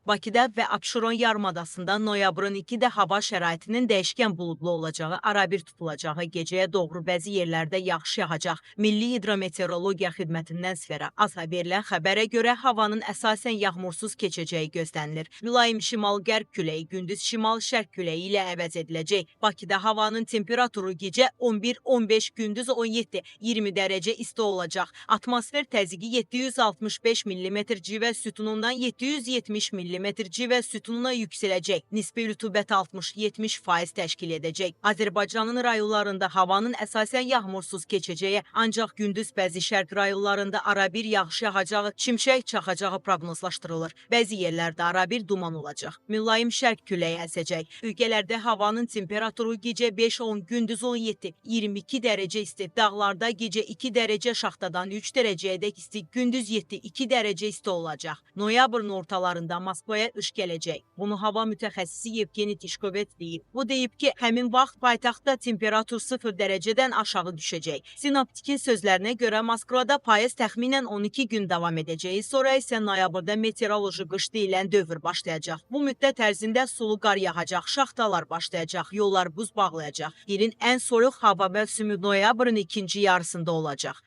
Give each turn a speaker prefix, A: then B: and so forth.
A: Bakıda və Abşeron yarımadasında noyabrın 2-də hava şəraitinin dəyişkən buludlu olacağı, arabir tutulacağı, gecəyə doğru bəzi yerlərdə yağış yağacaq. Milli Hidrometeorologiya Xidmətindən sferə ASA verilən xəbərə görə havanın əsasən yağmursuz keçəcəyi gözlənilir. Mülayim şimal-qərb küləyi gündüz şimal-şərq küləyi ilə əvəz ediləcək. Bakıda havanın temperaturu gecə 11-15, gündüz 17-20 dərəcə isti olacaq. Atmosfer təzyiqi 765 mm civə sütunundan 770 mm civə sütununa yüksələcək. Nisbi rütubət 60-70% təşkil edəcək. Azərbaycanın rayonlarında havanın əsasən yağmursuz keçəcəyi, ancaq gündüz bəzi şərq rayonlarında arabir yağış yağacağı, çimşək çaxacağı proqnozlaşdırılır. Bəzi yerlərdə arabir duman olacaq. Mülayim şərq küləyi əsəcək. Bölgələrdə havanın temperaturu gecə 5-10, gündüz 17-22 dərəcə isti. Dağlarda gecə 2 dərəcə, şaxtadan 3 dərəcəyədək isti, gündüz 7-2 dərəcə isti olacaq. Noyabrın ortalarında Moskvaya qış gələcək. Bunu hava mütəxəssisi Yevgeni Tişkovet deyib. Bu deyib ki, həmin vaxt paytaxtda temperatur 0 dərəcədən aşağı düşəcək. Sinoptikin sözlərinə görə Moskvada payız təxminən 12 gün davam edəcəyi, sonra isə noyabrda meteoroloji qış deyilən dövr başlayacaq. Bu müddət ərzində sulu qar yağacaq, şaxtalar başlayacaq, yollar buz bağlayacaq. İlin ən soyuq hava mövsümü noyabrın ikinci yarısında olacaq.